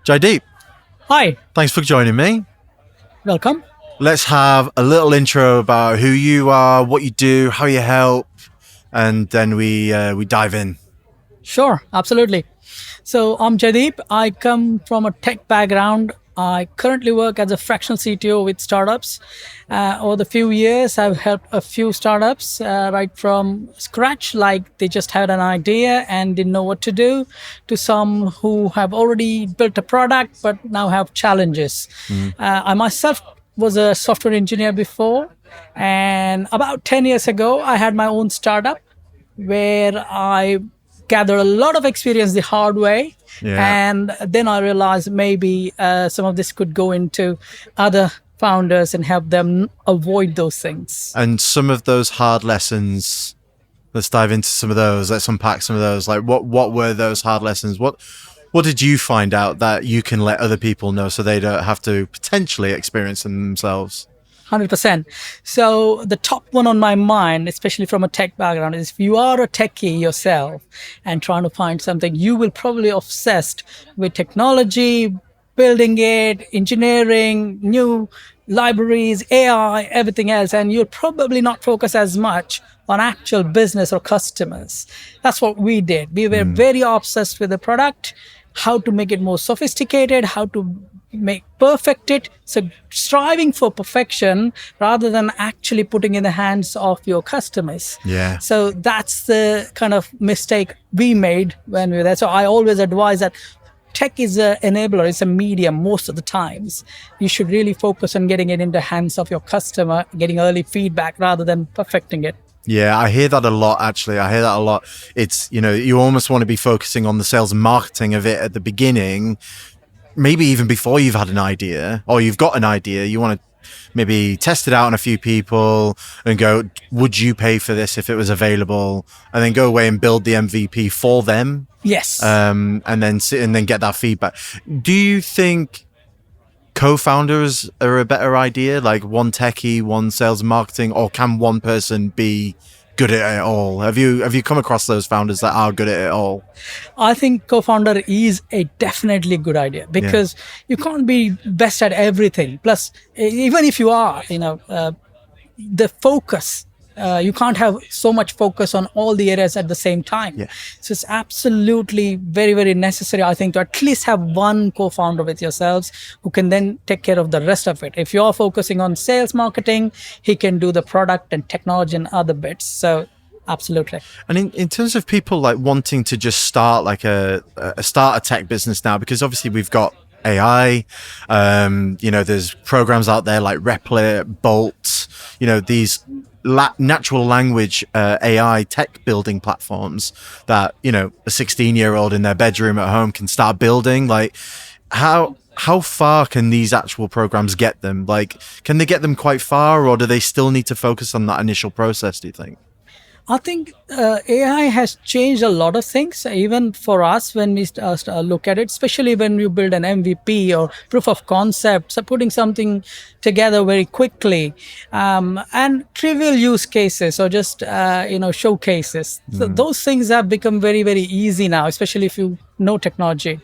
Jaideep, Hi, thanks for joining me. welcome. Let's have a little intro about who you are, what you do, how you help, and then we dive in. Sure, absolutely. So I'm Jaideep. I come from a tech background. I currently work as a fractional CTO with startups. Over the few years, I've helped a few startups right from scratch, like they just had an idea and didn't know what to do, to some who have already built a product but now have challenges. Mm. I myself was a software engineer before, and about 10 years ago, I had my own startup where I gathered a lot of experience the hard way. Yeah. And then I realized maybe some of this could go into other founders and help them avoid those things. And some of those hard lessons, let's dive into some of those. Let's unpack some of those. Like what were those hard lessons? What did you find out that you can let other people know so they don't have to potentially experience them themselves? 100%. So the top one on my mind, especially from a tech background, is if you are a techie yourself and trying to find something, you will probably obsessed with technology, building it, engineering, new libraries, AI, everything else, and you'll probably not focus as much on actual business or customers. That's what we did. We were very obsessed with the product, how to make it more sophisticated, how to make perfect it. So striving for perfection rather than actually putting in the hands of your customers. Yeah. So that's the kind of mistake we made when we were there. So I always advise that tech is an enabler, it's a medium most of the times. You should really focus on getting it in the hands of your customer, getting early feedback rather than perfecting it. Yeah, I hear that a lot, actually. I hear that a lot. It's, you almost want to be focusing on the sales and marketing of it at the beginning, maybe even before you've had an idea or you've got an idea. You want to maybe test it out on a few people and go, would you pay for this if it was available? And then go away and build the MVP for them. Yes. And then get that feedback. Do you think co-founders are a better idea, like one techie, one sales and marketing, or can one person be good at it all? Have you come across those founders that are good at it all? I think co-founder is a definitely good idea because you can't be best at everything. Plus, even if you are, the focus. You can't have so much focus on all the areas at the same time. Yeah. So it's absolutely very, very necessary, I think, to at least have one co-founder with yourselves who can then take care of the rest of it. If you're focusing on sales marketing, he can do the product and technology and other bits. So absolutely. And in terms of people like wanting to just start like start a tech business now, because obviously we've got AI, there's programs out there like Replit, Bolt, these natural language AI tech building platforms that, a 16-year-old in their bedroom at home can start building. Like how far can these actual programs get them? Like, can they get them quite far, or do they still need to focus on that initial process, do you think? I think AI has changed a lot of things, even for us when we look at it, especially when you build an MVP or proof of concept, so putting something together very quickly, and trivial use cases or just, showcases. So those things have become very, very easy now, especially if you know technology.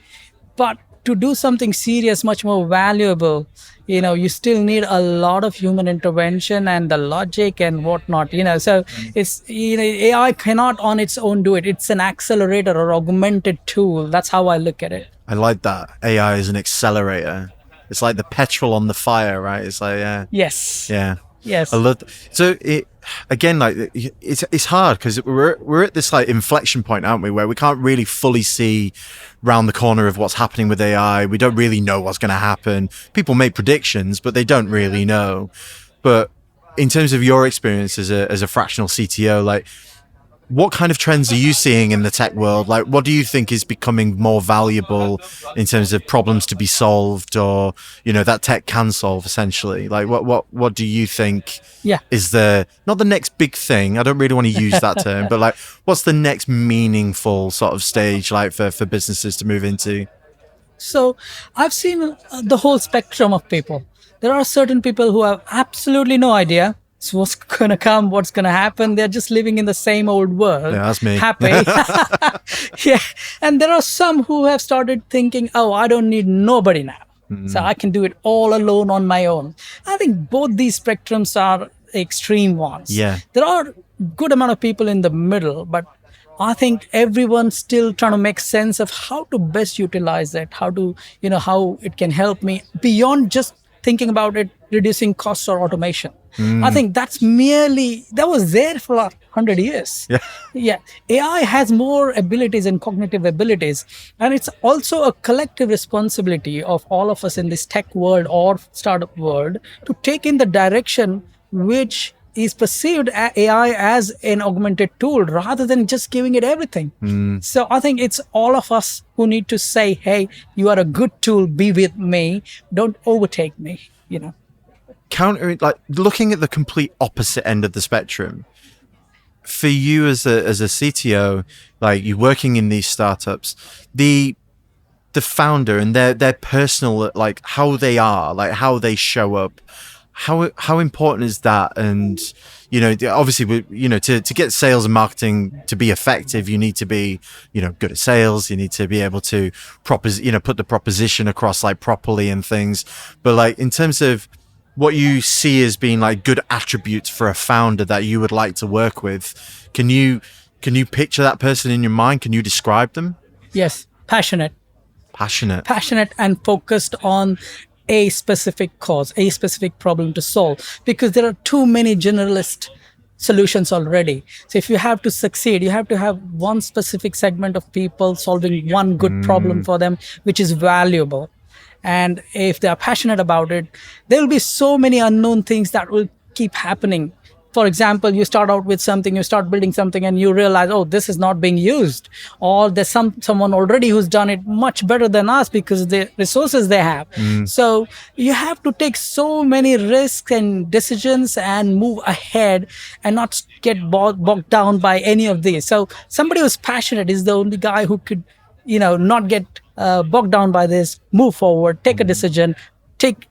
But to do something serious, much more valuable, you still need a lot of human intervention and the logic and whatnot, so it's, AI cannot on its own do it. It's an accelerator or augmented tool. That's how I look at it. I like that. AI is an accelerator. It's like the petrol on the fire, right? It's like, Yes. yeah. Yes. I love so it again, like it's hard because we're at this like inflection point, aren't we, where we can't really fully see round the corner of what's happening with AI. We don't really know what's going to happen. People make predictions, but they don't really know. But in terms of your experience as a fractional CTO, like, what kind of trends are you seeing in the tech world? Like, what do you think is becoming more valuable in terms of problems to be solved, or, that tech can solve essentially? Like, what do you think is not the next big thing? I don't really want to use that term, but like, what's the next meaningful sort of stage like for businesses to move into? So I've seen the whole spectrum of people. There are certain people who have absolutely no idea. So what's going to come? What's going to happen? They're just living in the same old world. Yeah, that's me. Happy. Yeah. And there are some who have started thinking, oh, I don't need nobody now. So I can do it all alone on my own. I think both these spectrums are extreme ones. Yeah. There are good amount of people in the middle, but I think everyone's still trying to make sense of how to best utilize it, how to, how it can help me beyond just thinking about it reducing costs or automation. I think that was there for 100 years. Yeah. Yeah. AI has more abilities and cognitive abilities. And it's also a collective responsibility of all of us in this tech world or startup world to take in the direction which is perceived AI as an augmented tool rather than just giving it everything. So I think it's all of us who need to say, hey, you are a good tool, be with me, don't overtake me. Counter, like looking at the complete opposite end of the spectrum, for you as a CTO, like you're working in these startups, the founder and their personal, like how they are, like how they show up, how important is that? And obviously, to get sales and marketing to be effective, you need to be good at sales. You need to be able to put the proposition across like properly and things. But like in terms of what you see as being like good attributes for a founder that you would like to work with, can you picture that person in your mind? Can you describe them? Yes, passionate and focused on a specific cause, a specific problem to solve, because there are too many generalist solutions already. So if you have to succeed, you have to have one specific segment of people solving one good problem for them, which is valuable. And if they are passionate about it, there will be so many unknown things that will keep happening. For example, you start out with something, you start building something and you realize, oh, this is not being used. Or there's someone already who's done it much better than us because of the resources they have. So you have to take so many risks and decisions and move ahead and not get bogged down by any of these. So somebody who's passionate is the only guy who could, not get bogged down by this, move forward, take a decision,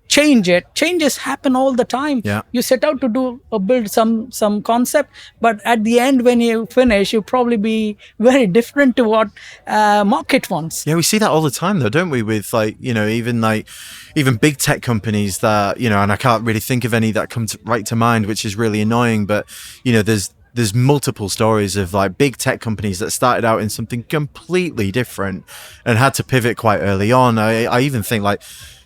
change it. Changes happen all the time. Yeah. You set out to build some concept, but at the end when you finish, you'll probably be very different to what market wants. Yeah, we see that all the time though, don't we? With even big tech companies that, and I can't really think of any that come right to mind, which is really annoying. But, there's multiple stories of like big tech companies that started out in something completely different and had to pivot quite early on. I even think like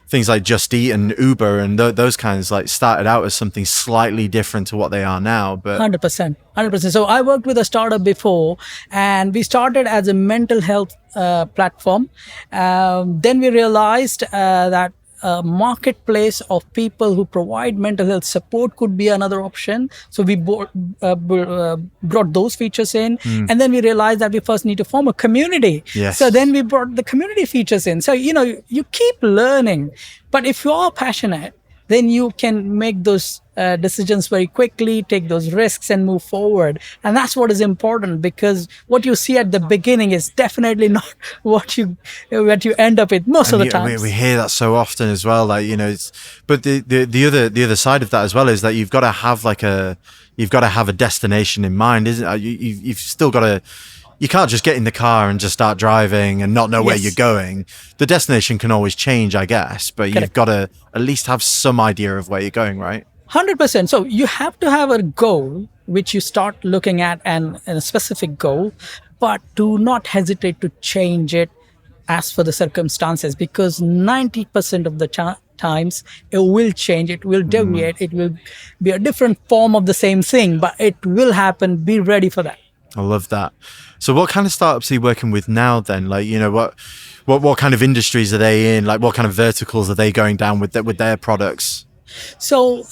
things like Just Eat and Uber and those kinds like started out as something slightly different to what they are now. But 100%. So I worked with a startup before, and we started as a mental health platform. Then we realized that a marketplace of people who provide mental health support could be another option. So we brought those features in, and then we realized that we first need to form a community. Yes. So then we brought the community features in. So, you keep learning, but if you are passionate, then you can make those decisions very quickly, take those risks and move forward. And that's what is important, because what you see at the beginning is definitely not what you end up with most of the time. We hear that so often as well. Like, but the other side of that as well is that you've got to have a destination in mind, isn't it? You've still got to. You can't just get in the car and just start driving and not know where you're going. The destination can always change, I guess, but you've got to at least have some idea of where you're going, right? 100%. So you have to have a goal, which you start looking at and a specific goal, but do not hesitate to change it as for the circumstances, because 90% of the times it will change, it will deviate, it will be a different form of the same thing, but it will happen. Be ready for that. I love that. So what kind of startups are you working with now then? Like, what kind of industries are they in? Like, what kind of verticals are they going down with their products? So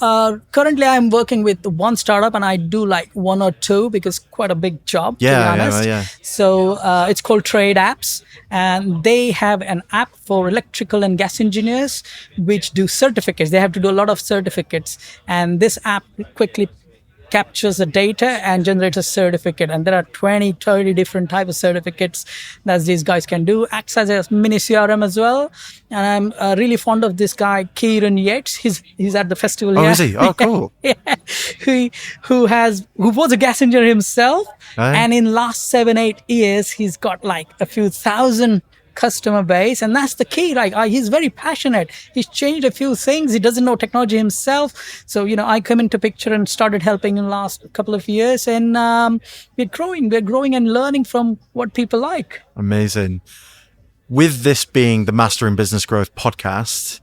currently I'm working with one startup, and I do like one or two because quite a big job, to be honest. Yeah. So it's called Trade Apps, and they have an app for electrical and gas engineers which do certificates. They have to do a lot of certificates, and this app quickly captures the data and generates a certificate. And there are 20, 30 different types of certificates that these guys can do. Acts as a mini CRM as well. And I'm really fond of this guy, Kieran Yates. He's at the festival Oh, here. is he? Oh, cool. Yeah. Who was a gas engineer himself. Right. And in last 7-8 years, he's got like a few thousand customer base, and that's the key. Like he's very passionate. He's changed a few things. He doesn't know technology himself, so I come into picture and started helping in the last couple of years, and we're growing and learning from what people like. Amazing. With this being the Mastering Business Growth podcast,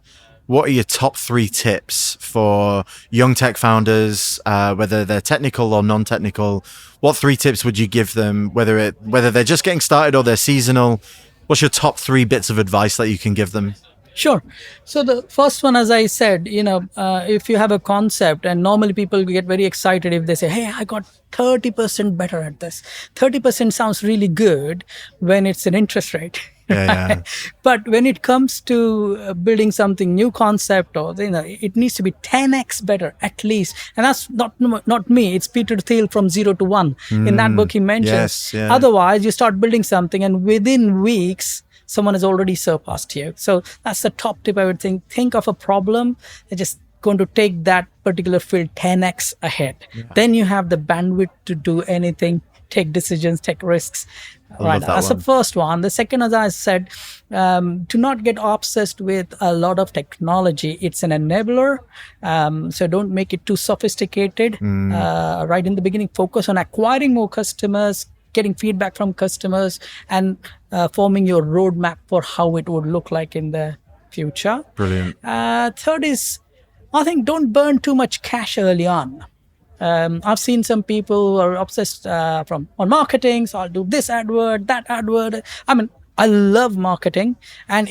what are your top 3 tips for young tech founders, whether they're technical or non-technical? What 3 tips would you give them, whether they're just getting started or they're seasonal? What's your top 3 bits of advice that you can give them? Sure. So the first one, as I said, if you have a concept, and normally people get very excited if they say, hey, I got 30% better at this. 30% sounds really good when it's an interest rate. Yeah. But when it comes to building something new concept, or it needs to be 10x better at least. And that's not me. It's Peter Thiel from 0 to 1. In that book he mentions. Yes, yeah. Otherwise, you start building something, and within weeks, someone has already surpassed you. So that's the top tip I would think. Think of a problem and just going to take that particular field 10x ahead. Yeah. Then you have the bandwidth to do anything, take decisions, take risks. Right, that's the first one. The second, as I said, to not get obsessed with a lot of technology. It's an enabler, so don't make it too sophisticated. Right in the beginning, focus on acquiring more customers, getting feedback from customers, and forming your roadmap for how it would look like in the future. Brilliant. Third is, I think, don't burn too much cash early on. I've seen some people who are obsessed on marketing. So I'll do this AdWord, that AdWord. I mean, I love marketing, and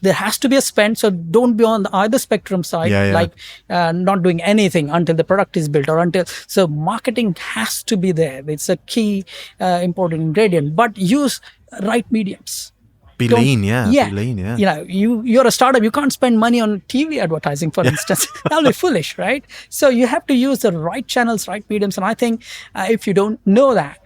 there has to be a spend. So don't be on either spectrum side, like not doing anything until the product is built so marketing has to be there. It's a key important ingredient, but use right mediums. Be lean. You're a startup. You can't spend money on TV advertising, for instance. That'll be foolish, right? So you have to use the right channels, right mediums. And I think if you don't know that,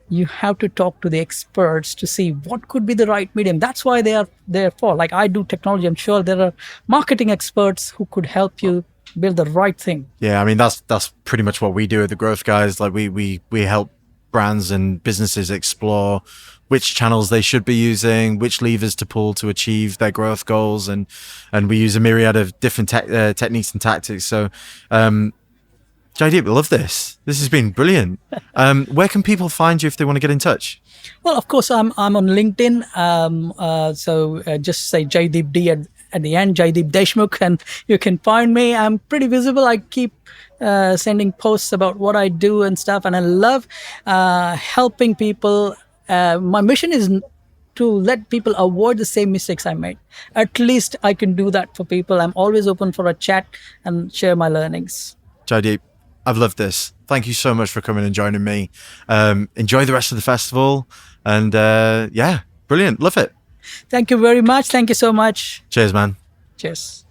you have to talk to the experts to see what could be the right medium. That's why they are there for. Like I do technology. I'm sure there are marketing experts who could help you build the right thing. Yeah, I mean, that's pretty much what we do at the Growth Guys. Like we help brands and businesses explore which channels they should be using, which levers to pull to achieve their growth goals, and we use a myriad of different techniques and tactics. So, Jaideep, I love this. This has been brilliant. Where can people find you if they want to get in touch? Well, of course, I'm on LinkedIn. So just say Jaideep D at the end, Jaideep Deshmukh, and you can find me. I'm pretty visible. I keep sending posts about what I do and stuff, and I love helping people. My mission is to let people avoid the same mistakes I made. At least I can do that for people. I'm always open for a chat and share my learnings. Jaideep, I've loved this. Thank you so much for coming and joining me. Enjoy the rest of the festival. And brilliant. Love it. Thank you very much. Thank you so much. Cheers, man. Cheers.